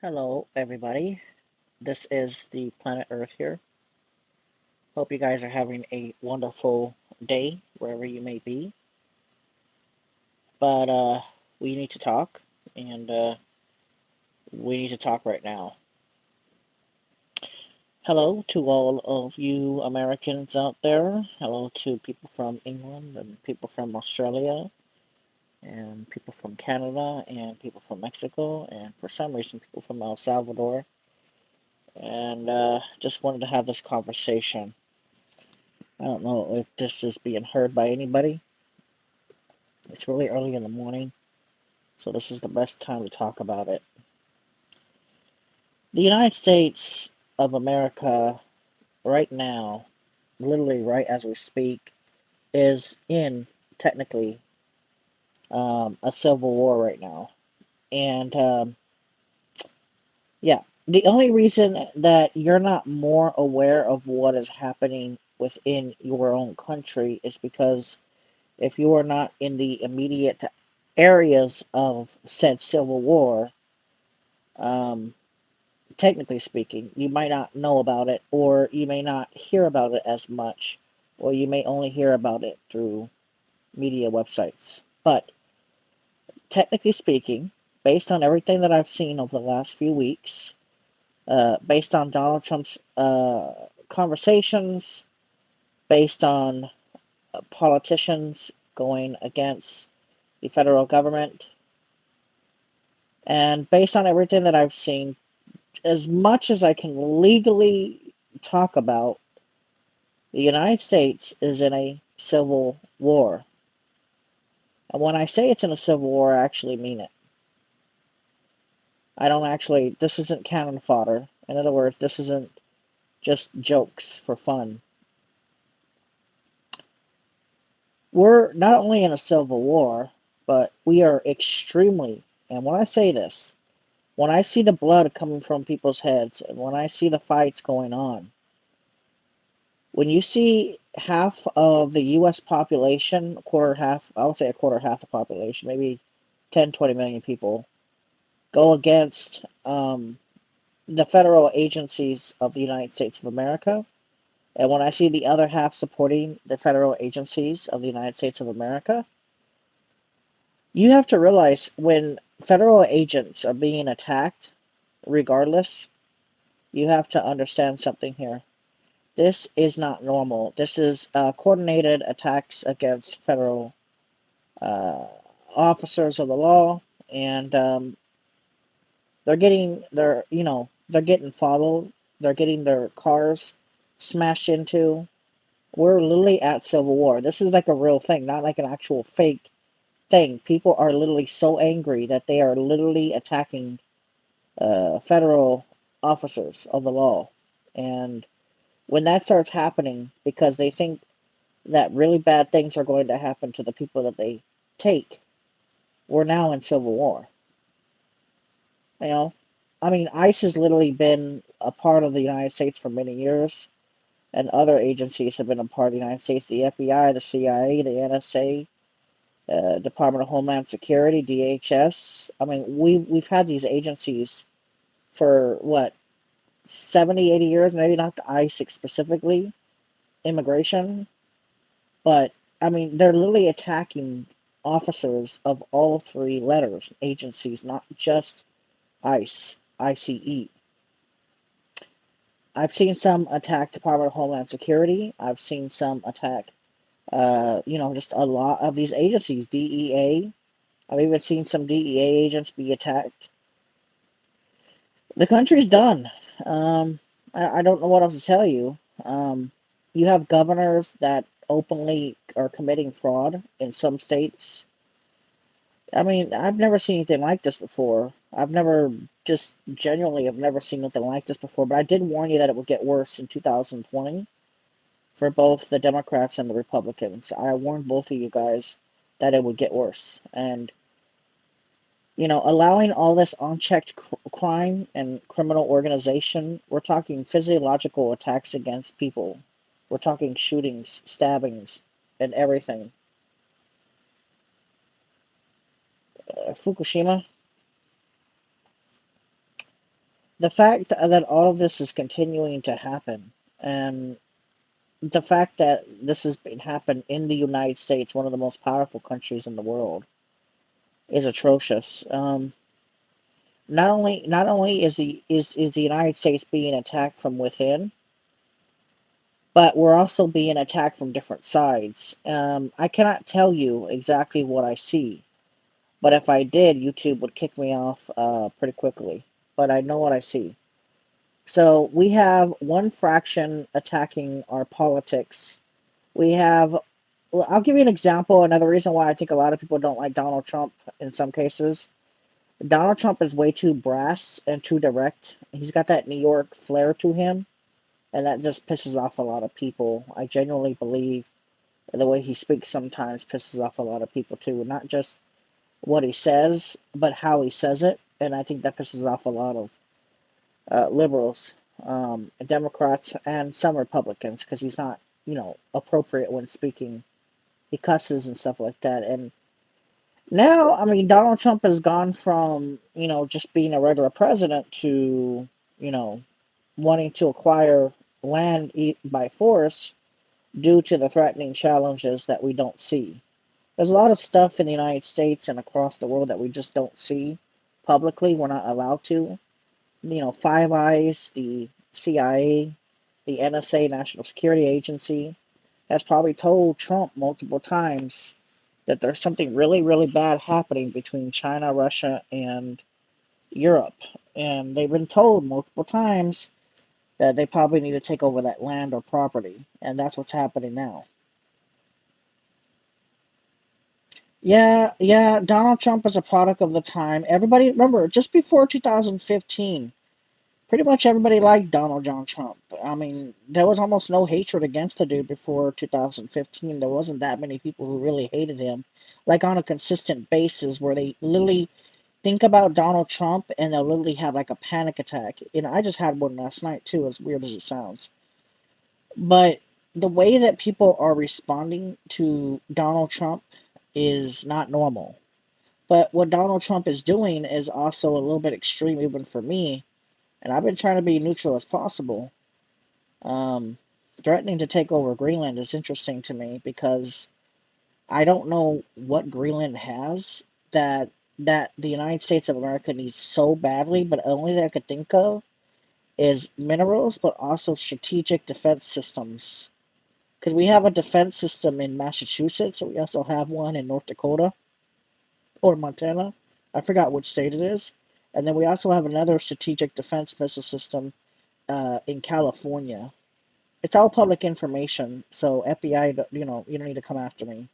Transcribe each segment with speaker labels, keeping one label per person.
Speaker 1: Hello, everybody. This is the planet Earth here. Hope you guys are having a wonderful day wherever you may be. But we need to talk, and we need to talk right now. Hello to all of you Americans out there. Hello to people from England and people from Australia and people from Canada and people from Mexico and for some reason people from El Salvador. And just wanted to have this conversation. I don't know if this is being heard by anybody. It's really early in the morning, so this is the best time to talk about it. The United States of America, right now, literally right as we speak, is in technically a civil war right now. And yeah, the only reason that you're not more aware of what is happening within your own country is because if you are not in the immediate areas of said civil war, um, technically speaking, you might not know about it, or you may not hear about it as much, or you may only hear about it through media websites. But technically speaking, based on everything that I've seen over the last few weeks, based on Donald Trump's conversations, based on politicians going against the federal government, and based on everything that I've seen, as much as I can legally talk about, the United States is in a civil war. And when I say it's in a civil war, I actually mean it. I don't actually, this isn't cannon fodder. In other words, this isn't just jokes for fun. We're not only in a civil war, but we are extremely, and when I say this, when I see the blood coming from people's heads, and when I see the fights going on, when you see half of the U.S. population, a quarter half, I would say a quarter half the population, maybe 10, 20 million people, go against the federal agencies of the United States of America, and when I see the other half supporting the federal agencies of the United States of America, you have to realize when federal agents are being attacked, regardless, you have to understand something here. This is not normal. This is coordinated attacks against federal uh, officers of the law, and they're getting followed. They're getting their cars smashed into. We're literally at civil war. This is like a real thing, not like an actual fake thing. People are literally so angry that they are literally attacking federal officers of the law, and when that starts happening, because they think that really bad things are going to happen to the people that they take, we're now in civil war. You know, I mean, ICE has literally been a part of the United States for many years, and other agencies have been a part of the United States: the FBI, the CIA, the NSA, Department of Homeland Security, DHS. I mean, we've had these agencies for what, 70, 80 years, maybe not the ICE specifically, immigration, but I mean, they're literally attacking officers of all three letters agencies, not just ICE, ICE. I've seen some attack Department of Homeland Security. I've seen some attack, just a lot of these agencies, DEA. I've even seen some DEA agents be attacked. The country's done. Um, I don't know what else to tell you. You have governors that openly are committing fraud in some states. I mean, I've never seen anything like this before. I've never, just genuinely have never seen anything like this before. But I did warn you that it would get worse in 2020 for both the Democrats and the Republicans. I warned both of you guys that it would get worse. And, allowing all this unchecked crime and criminal organization, we're talking physiological attacks against people. We're talking shootings, stabbings, and everything. Fukushima, The fact that all of this is continuing to happen, and the fact that this has been happened in the United States, one of the most powerful countries in the world, is atrocious. Not only is the United States being attacked from within, but we're also being attacked from different sides. I cannot tell you exactly what I see, but if I did, YouTube would kick me off pretty quickly. But I know what I see. So we have one fraction attacking our politics. We have, well, I'll give you an example. Another reason why I think a lot of people don't like Donald Trump in some cases. Donald Trump is way too brass and too direct. He's got that New York flair to him, and that just pisses off a lot of people. I genuinely believe the way he speaks sometimes pisses off a lot of people too. Not just what he says, but how he says it. And I think that pisses off a lot of liberals, Democrats, and some Republicans because he's not, appropriate when speaking. He cusses and stuff like that. And now, I mean, Donald Trump has gone from, just being a regular president to, you know, wanting to acquire land by force due to the threatening challenges that we don't see. There's a lot of stuff in the United States and across the world that we just don't see publicly. We're not allowed to. Five Eyes, the CIA, the NSA, National Security Agency, has probably told Trump multiple times that there's something really, really bad happening between China, Russia, and Europe. And they've been told multiple times that they probably need to take over that land or property. And that's what's happening now. Yeah, yeah, Donald Trump is a product of the time. Everybody, remember, just before 2015, pretty much everybody liked Donald John Trump. I mean, there was almost no hatred against the dude before 2015. There wasn't that many people who really hated him, like on a consistent basis, where they literally think about Donald Trump and they'll literally have like a panic attack. I just had one last night too, as weird as it sounds. But the way that people are responding to Donald Trump is not normal. But what Donald Trump is doing is also a little bit extreme, even for me. And I've been trying to be neutral as possible. Um, Threatening to take over Greenland is interesting to me because I don't know what Greenland has that the United States of America needs so badly, but only that I could think of is minerals, but also strategic defense systems. Because we have a defense system in Massachusetts, and we also have one in North Dakota or Montana. I forgot which state it is. And then we also have another strategic defense missile system in California. It's all public information, so FBI, you don't need to come after me.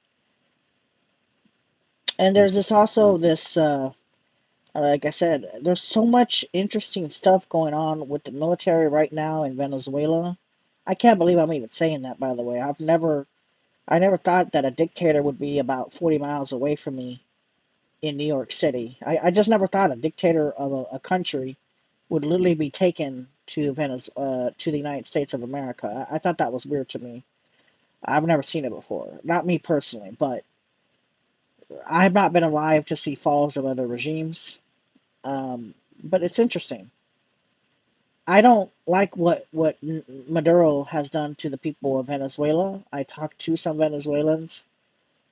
Speaker 1: And there's this also this, like I said, there's so much interesting stuff going on with the military right now in Venezuela. I can't believe I'm even saying that, by the way. I never thought that a dictator would be about 40 miles away from me in New York City. I just never thought a dictator of a country would literally be taken to to the United States of America. I thought that was weird to me. I've never seen it before. Not me personally, but I've not been alive to see falls of other regimes. But it's interesting. I don't like what Maduro has done to the people of Venezuela. I talked to some Venezuelans.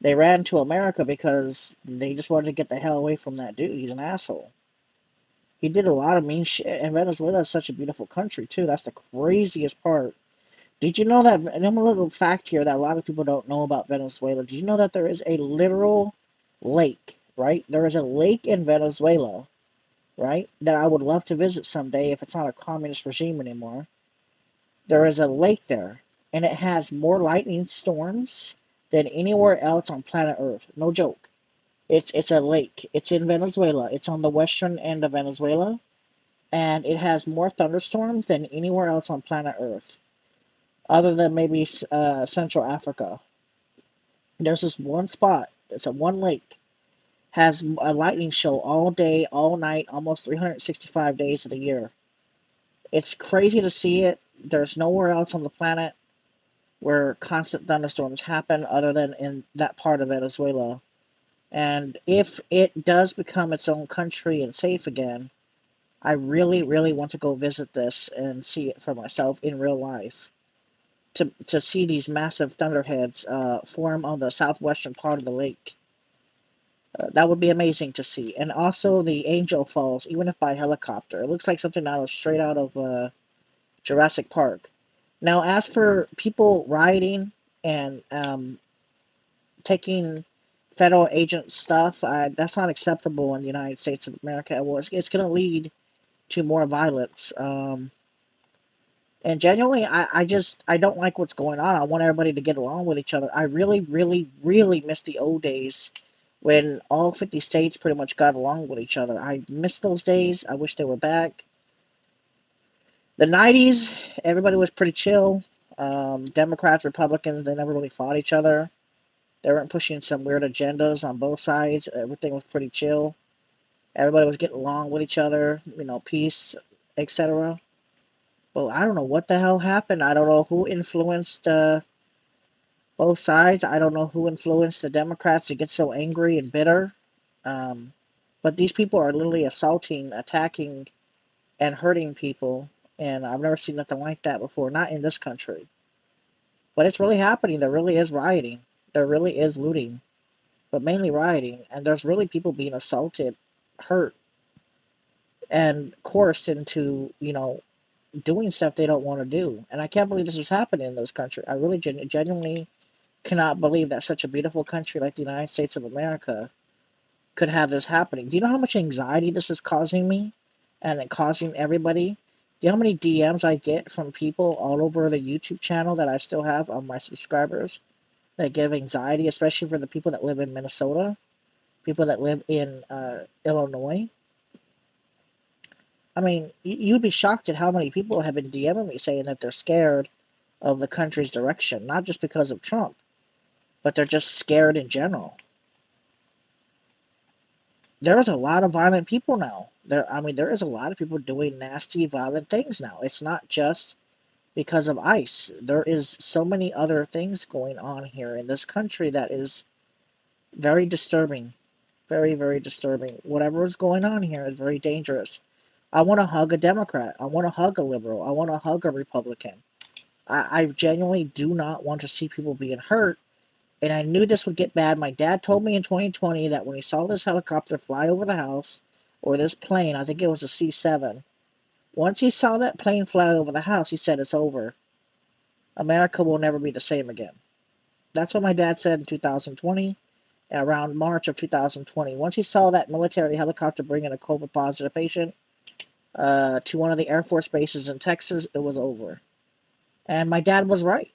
Speaker 1: They ran to America because they just wanted to get the hell away from that dude. He's an asshole. He did a lot of mean shit, and Venezuela is such a beautiful country too. That's the craziest part. Did you know that? And I'm a little fact here that a lot of people don't know about Venezuela. Did you know that there is a literal lake, right? There is a lake in Venezuela, right? That I would love to visit someday if it's not a communist regime anymore. There is a lake there, and it has more lightning storms than anywhere else on planet Earth. No joke. It's a lake. It's in Venezuela. It's on the western end of Venezuela, and it has more thunderstorms than anywhere else on planet Earth, other than maybe Central Africa. There's this one spot. It's a one lake. Has a lightning show all day, all night, almost 365 days of the year. It's crazy to see it. There's nowhere else on the planet where constant thunderstorms happen other than in that part of Venezuela. And if it does become its own country and safe again, I really, really want to go visit this and see it for myself in real life. To see these massive thunderheads form on the southwestern part of the lake. That would be amazing to see. And also the Angel Falls, even if by helicopter. It looks like something straight out of Jurassic Park. Now, as for people rioting and taking federal agent stuff, that's not acceptable in the United States of America. Well, it's going to lead to more violence. And genuinely, I don't like what's going on. I want everybody to get along with each other. I really, really, really miss the old days when all 50 states pretty much got along with each other. I miss those days. I wish they were back. The 90s, everybody was pretty chill. Democrats, Republicans, they never really fought each other. They weren't pushing some weird agendas on both sides. Everything was pretty chill. Everybody was getting along with each other, peace, etc. Well, I don't know what the hell happened. I don't know who influenced both sides. I don't know who influenced the Democrats to get so angry and bitter. Um, but these people are literally assaulting, attacking, and hurting people. And I've never seen nothing like that before, not in this country. But it's really happening. There really is rioting. There really is looting, but mainly rioting. And there's really people being assaulted, hurt, and coerced into, doing stuff they don't want to do. And I can't believe this is happening in this country. I really genuinely cannot believe that such a beautiful country like the United States of America could have this happening. Do you know how much anxiety this is causing me and causing everybody? Do you know how many DMs I get from people all over the YouTube channel that I still have on my subscribers that give anxiety, especially for the people that live in Minnesota, people that live in Illinois? I mean, you'd be shocked at how many people have been DMing me saying that they're scared of the country's direction, not just because of Trump, but they're just scared in general. There's a lot of violent people now. There is a lot of people doing nasty, violent things now. It's not just because of ICE. There is so many other things going on here in this country that is very disturbing. Very, very disturbing. Whatever is going on here is very dangerous. I want to hug a Democrat. I want to hug a liberal. I want to hug a Republican. I genuinely do not want to see people being hurt. And I knew this would get bad. My dad told me in 2020 that when he saw this helicopter fly over the house, or this plane, I think it was a C-7, once he saw that plane fly over the house, he said, it's over. America will never be the same again. That's what my dad said in 2020, around March of 2020. Once he saw that military helicopter bringing a COVID positive patient to one of the Air Force bases in Texas, it was over. And my dad was right.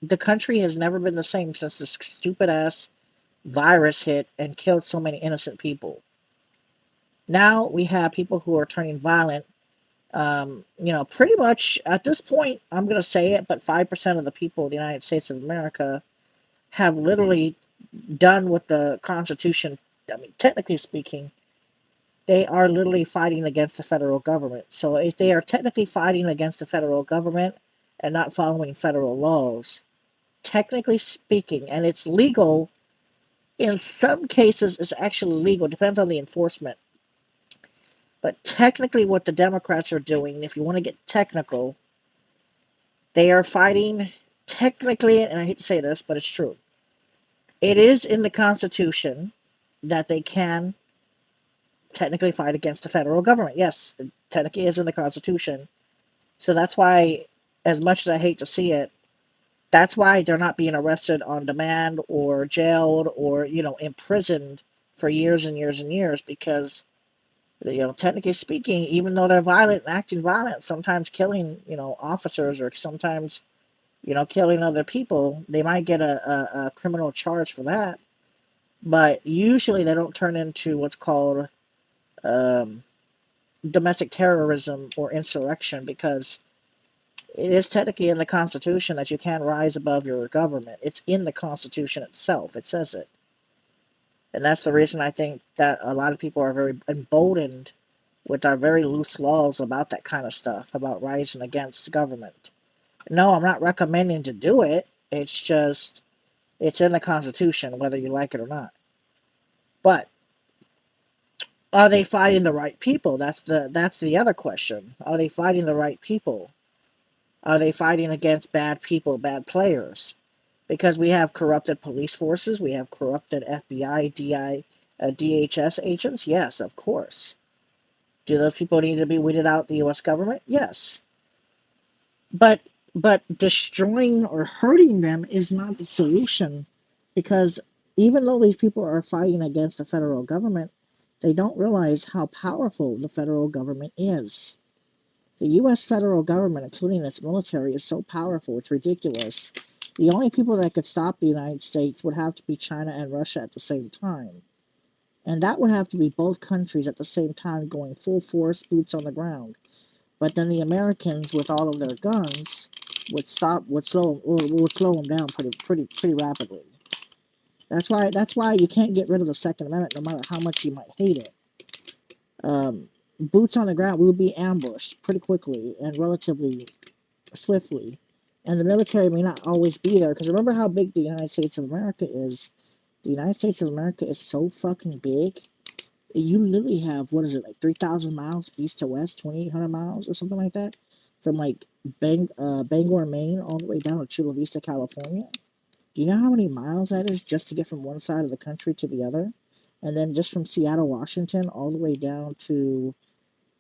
Speaker 1: The country has never been the same since this stupid ass virus hit and killed so many innocent people. Now we have people who are turning violent. Pretty much at this point, I'm going to say it, but 5% of the people of the United States of America have literally done what the Constitution, technically speaking, they are literally fighting against the federal government. So if they are technically fighting against the federal government and not following federal laws, technically speaking, and it's legal, in some cases it's actually legal, depends on the enforcement. But technically what the Democrats are doing, if you want to get technical, they are fighting technically, and I hate to say this, but it's true. It is in the Constitution that they can technically fight against the federal government. Yes, it technically is in the Constitution. So that's why, as much as I hate to see it, that's why they're not being arrested on demand or jailed or, imprisoned for years and years and years because, technically speaking, even though they're violent and acting violent, sometimes killing, officers or sometimes, killing other people, they might get a criminal charge for that. But usually they don't turn into what's called um, domestic terrorism or insurrection because it is technically in the Constitution that you can rise above your government. It's in the Constitution itself. It says it. And that's the reason I think that a lot of people are very emboldened with our very loose laws about that kind of stuff, about rising against government. No, I'm not recommending to do it. It's just, it's in the Constitution, whether you like it or not. But Are they fighting the right people? That's the other question. Are they fighting the right people? Are they fighting against bad people, bad players? Because we have corrupted police forces, we have corrupted FBI, DHS agents. Yes, of course. Do those people need to be weeded out the U.S. government? Yes. But destroying or hurting them is not the solution, because even though these people are fighting against the federal government, they don't realize how powerful the federal government is. The U.S. federal government, including its military, is so powerful, it's ridiculous. The only people that could stop the United States would have to be China and Russia at the same time. And that would have to be both countries at the same time going full force, boots on the ground. But then the Americans, with all of their guns, would slow them down pretty rapidly. That's why you can't get rid of the Second Amendment, no matter how much you might hate it. Boots on the ground, we would be ambushed pretty quickly and relatively swiftly. And the military may not always be there, because remember how big the United States of America is. The United States of America is so fucking big. You literally have, what is it, like 3,000 miles east to west, 2,800 miles or something like that, from like Bangor, Maine, all the way down to Chula Vista, California. Do you know how many miles that is just to get from one side of the country to the other? And then just from Seattle, Washington, all the way down to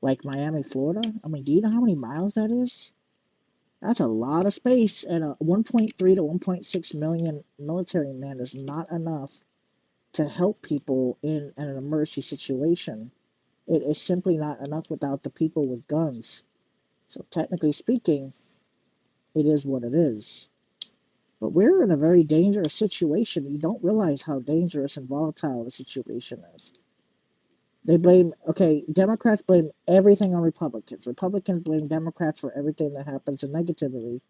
Speaker 1: like Miami, Florida. I mean, do you know how many miles that is? That's a lot of space, and a 1.3 to 1.6 million military men is not enough to help people in an emergency situation. It is simply not enough without the people with guns. So technically speaking, it is what it is. But we're in a very dangerous situation. You don't realize how dangerous and volatile the situation is. Democrats blame everything on Republicans. Republicans blame Democrats for everything that happens negatively.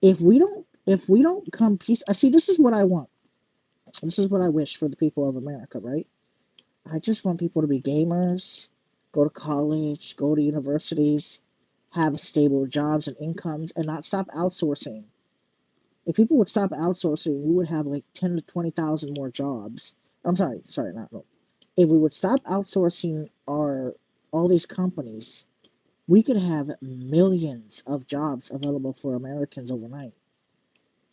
Speaker 1: If we don't come peace, I see. This is what I want. This is what I wish for the people of America, right? I just want people to be gamers, go to college, go to universities, have stable jobs and incomes, and not stop outsourcing. If people would stop outsourcing, we would have like 10 to 20,000 more jobs. I'm sorry, not no. If we would stop outsourcing all these companies, we could have millions of jobs available for Americans overnight.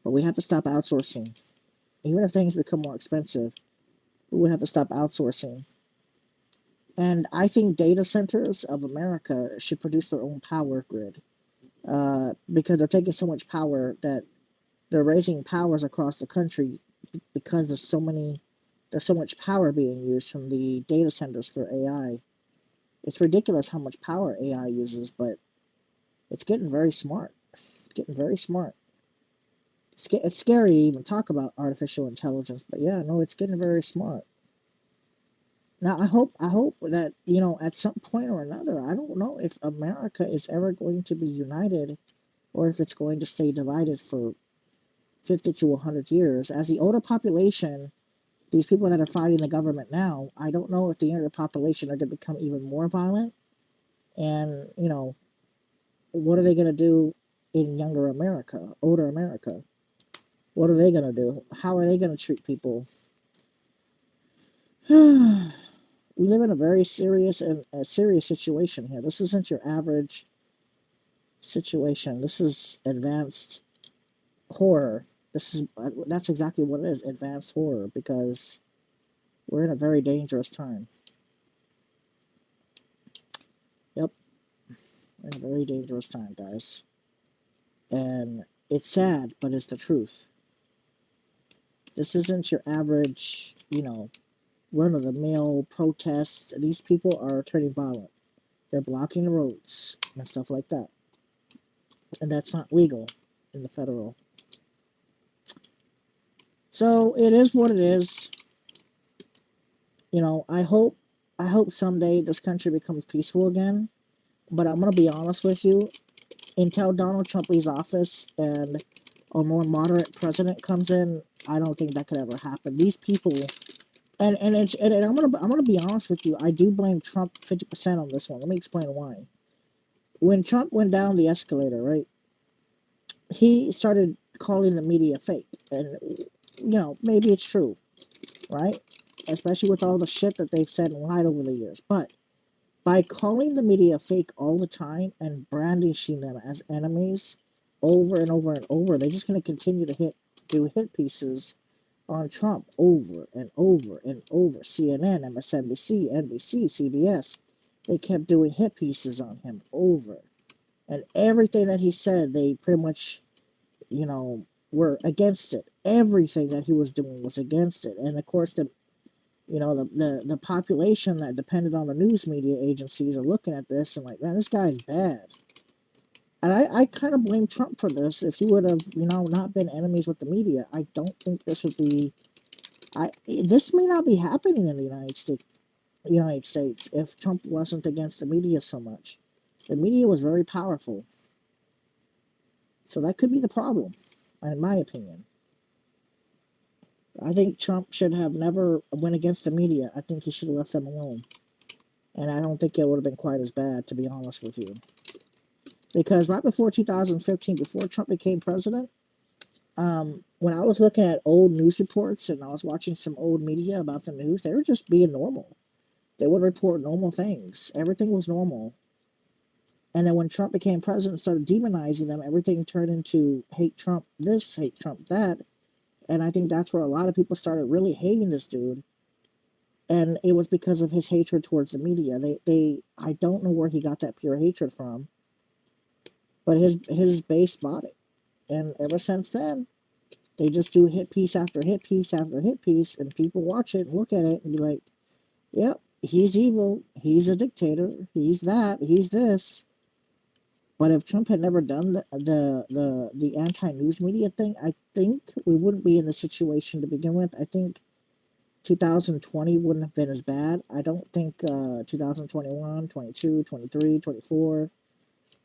Speaker 1: But we have to stop outsourcing. Even if things become more expensive, we would have to stop outsourcing. And I think data centers of America should produce their own power grid, because they're taking so much power that they're raising powers across the country, because there's so much power being used from the data centers for AI. It's ridiculous how much power AI uses, but it's getting very smart. It's getting very smart. It's scary to even talk about artificial intelligence, but yeah, no, it's getting very smart. Now, I hope that, at some point or another, I don't know if America is ever going to be united, or if it's going to stay divided for 50 to 100 years. As the older population, these people that are fighting the government now, I don't know if the younger population are going to become even more violent. And, what are they going to do in younger America, older America? What are they going to do? How are they going to treat people? We live in a very serious situation here. This isn't your average situation. This is advanced horror. That's exactly what it is, advanced horror, because we're in a very dangerous time. Yep, we're in a very dangerous time, guys. And it's sad, but it's the truth. This isn't your average, run-of-the-mill protest. These people are turning violent. They're blocking the roads and stuff like that. And that's not legal in the federal. So it is what it is. I hope someday this country becomes peaceful again. But I'm gonna be honest with you. Until Donald Trump leaves office and a more moderate president comes in, I don't think that could ever happen. These people, and I'm gonna be honest with you. I do blame Trump 50% on this one. Let me explain why. When Trump went down the escalator, right, he started calling the media fake, and maybe it's true, right? especially with all the shit that they've said and lied over the years. But by calling the media fake all the time and brandishing them as enemies over and over and over, they're just going to continue to do hit pieces on Trump over and over and over. CNN, MSNBC, NBC, CBS, they kept doing hit pieces on him over. And everything that he said, they pretty much, were against it. Everything that he was doing was against it. And of course, the population that depended on the news media agencies are looking at this and like, man, this guy's bad. And I kind of blame Trump for this. If he would have, not been enemies with the media, I don't think this would be. This may not be happening in the United States if Trump wasn't against the media so much. The media was very powerful, so that could be the problem, in my opinion. I think Trump should have never went against the media. I think he should have left them alone. And I don't think it would have been quite as bad, to be honest with you. Because right before 2015, before Trump became president, when I was looking at old news reports and I was watching some old media about the news, they were just being normal. They would report normal things. Everything was normal. And then when Trump became president and started demonizing them, everything turned into hate Trump this, hate Trump that. And I think that's where a lot of people started really hating this dude. And it was because of his hatred towards the media. I don't know where he got that pure hatred from, but his base bought it. And ever since then, they just do hit piece after hit piece after hit piece, and people watch it and look at it and be like, yep, he's evil, he's a dictator, he's that, he's this. But if Trump had never done the anti-news media thing, I think we wouldn't be in the situation to begin with. I think 2020 wouldn't have been as bad. I don't think 2021, 22, 23, 24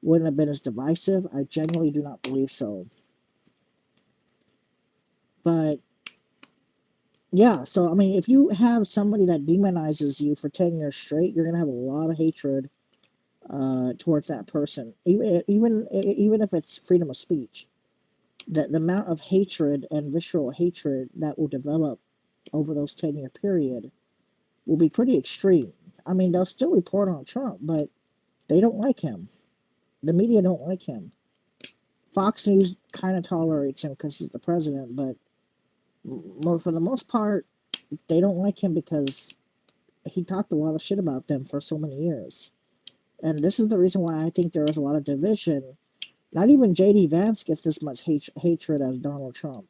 Speaker 1: wouldn't have been as divisive. I genuinely do not believe so. But yeah, so I mean, if you have somebody that demonizes you for 10 years straight, you're gonna have a lot of hatred towards that person, even if it's freedom of speech. The amount of hatred and visceral hatred that will develop over those 10-year period will be pretty extreme. I mean, they'll still report on Trump, but they don't like him. The media don't like him. Fox News kind of tolerates him because he's the president, but for the most part, they don't like him because he talked a lot of shit about them for so many years. And this is the reason why I think there is a lot of division. Not even J.D. Vance gets this much hatred as Donald Trump.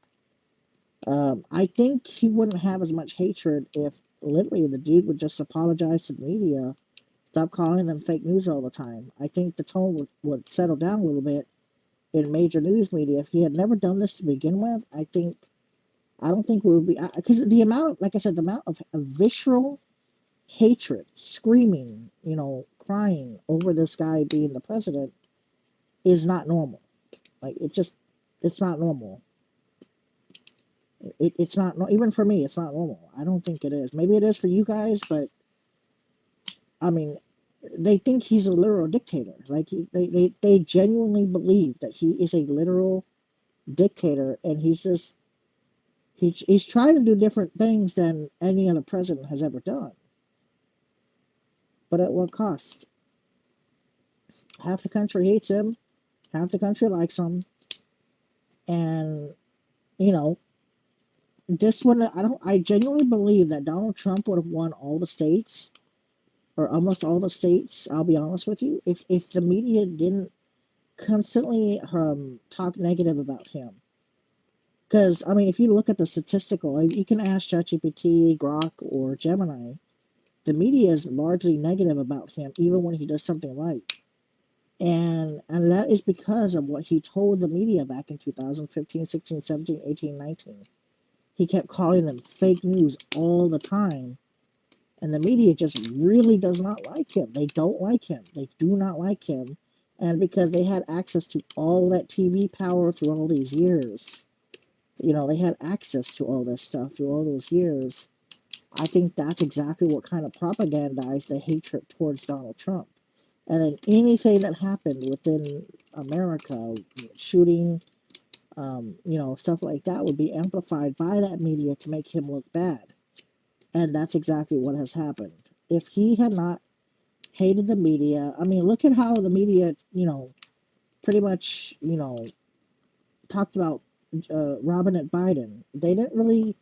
Speaker 1: I think he wouldn't have as much hatred if literally the dude would just apologize to the media, stop calling them fake news all the time. I think the tone would settle down a little bit in major news media. If he had never done this to begin with, I don't think we would be, because the amount of, like I said, the amount of visceral hatred, screaming, crying over this guy being the president is not normal. Like it's not normal. It's not, even for me, it's not normal. I don't think it is. Maybe it is for you guys, but I mean, they think he's a literal dictator. Like they genuinely believe that he is a literal dictator, and he's trying to do different things than any other president has ever done. But at what cost? Half the country hates him, half the country likes him, and you know, this one, I genuinely believe that Donald Trump would have won all the states, or almost all the states. I'll be honest with you, if the media didn't constantly talk negative about him. Because I mean, if you look at the statistical, you can ask ChatGPT, Grok, or Gemini. The media is largely negative about him, even when he does something right. And that is because of what he told the media back in 2015, 16, 17, 18, 19. He kept calling them fake news all the time. And the media just really does not like him. They don't like him. They do not like him. And because they had access to all that TV power through all these years, they had access to all this stuff through all those years. I think that's exactly what kind of propagandized the hatred towards Donald Trump. And then anything that happened within America, shooting, stuff like that would be amplified by that media to make him look bad. And that's exactly what has happened. If he had not hated the media, I mean, look at how the media, pretty much, talked about Robin at Biden. They didn't really,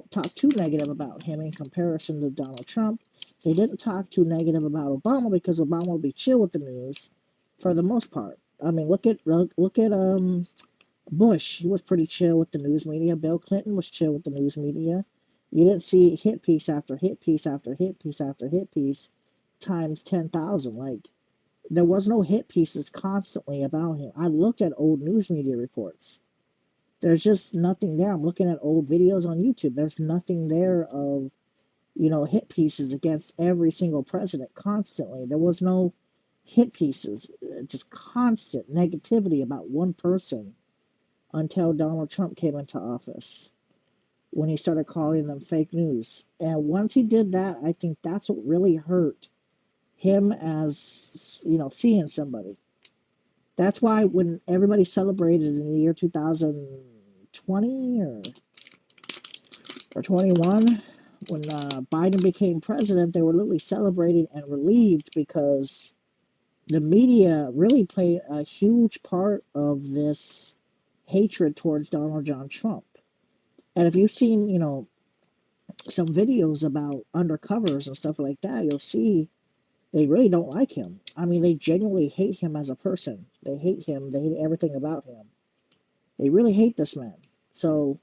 Speaker 1: talk too negative about him in comparison to Donald Trump. They didn't talk too negative about Obama because Obama would be chill with the news for the most part. I mean, look at Bush. He was pretty chill with the news media. Bill Clinton was chill with the news media. You didn't see hit piece after hit piece after hit piece after hit piece times 10,000. Like, there was no hit pieces constantly about him. I looked at old news media reports. There's just nothing there. I'm looking at old videos on YouTube. There's nothing there of, hit pieces against every single president constantly. There was no hit pieces, just constant negativity about one person until Donald Trump came into office when he started calling them fake news. And once he did that, I think that's what really hurt him as, seeing somebody. That's why when everybody celebrated in the year 2020 or 21, when Biden became president, they were literally celebrating and relieved because the media really played a huge part of this hatred towards Donald John Trump. And if you've seen, some videos about undercovers and stuff like that, you'll see they really don't like him. I mean, they genuinely hate him as a person. They hate him. They hate everything about him. They really hate this man. So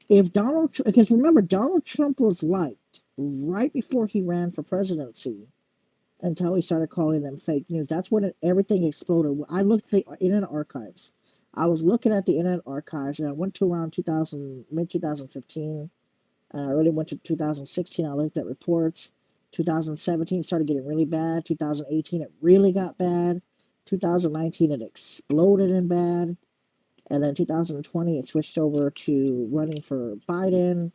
Speaker 1: if because remember, Donald Trump was liked right before he ran for presidency until he started calling them fake news. That's when everything exploded. I looked at the Internet Archives. I was looking at the Internet Archives, and I went to around 2000, mid 2015. I really went to 2016. I looked at reports. 2017 started getting really bad. 2018 it really got bad. 2019 it exploded in bad. And then 2020 it switched over to running for Biden.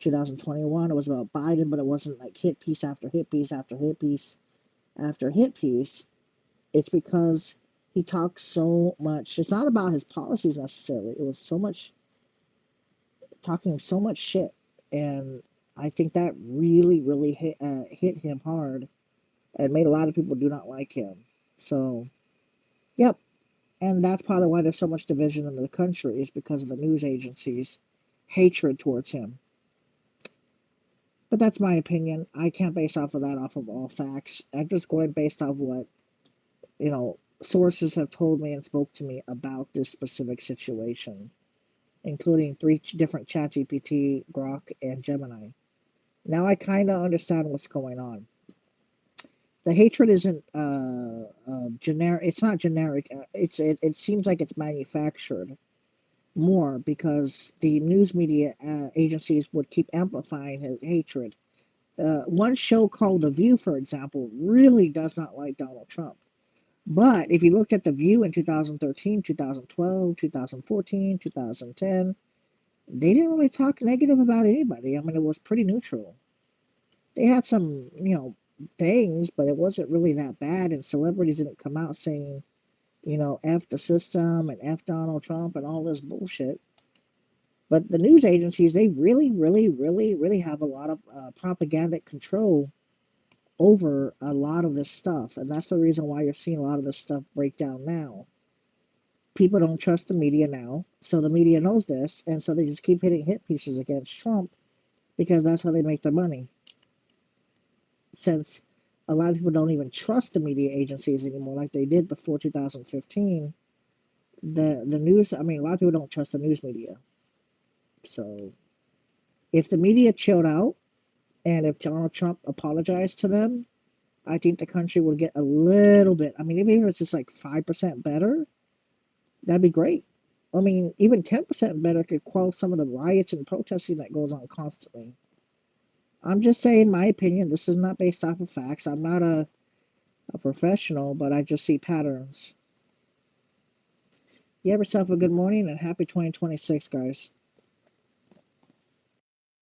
Speaker 1: 2021 it was about Biden, but it wasn't like hit piece after hit piece after hit piece after hit piece. It's because he talks so much. It's not about his policies necessarily. It was so much talking so much shit, and I think that really, really hit him hard and made a lot of people do not like him. So, yep, and that's probably why there's so much division in the country is because of the news agencies' hatred towards him. But that's my opinion. I can't base off of that off of all facts. I'm just going based off what sources have told me and spoke to me about this specific situation, including 3 different ChatGPT, Grok, and Gemini. Now I kind of understand what's going on. The hatred isn't generic. It's not generic. It seems like it's manufactured more because the news media agencies would keep amplifying his hatred. One show called The View, for example, really does not like Donald Trump. But if you looked at The View in 2013, 2012, 2014, 2010, they didn't really talk negative about anybody. I mean, it was pretty neutral. They had some, things, but it wasn't really that bad. And celebrities didn't come out saying, F the system and F Donald Trump and all this bullshit. But the news agencies, they really, really, really, really have a lot of propagandic control over a lot of this stuff. And that's the reason why you're seeing a lot of this stuff break down now. People don't trust the media now. So the media knows this. And so they just keep hitting hit pieces against Trump because that's how they make their money. Since a lot of people don't even trust the media agencies anymore like they did before 2015, the news, I mean, a lot of people don't trust the news media. So if the media chilled out and if Donald Trump apologized to them, I think the country would get a little bit, I mean, even if it's just like 5% better, that'd be great. I mean, even 10% better could quell some of the riots and protesting that goes on constantly. I'm just saying my opinion. This is not based off of facts. I'm not a professional, but I just see patterns. You have yourself a good morning and happy 2026, guys.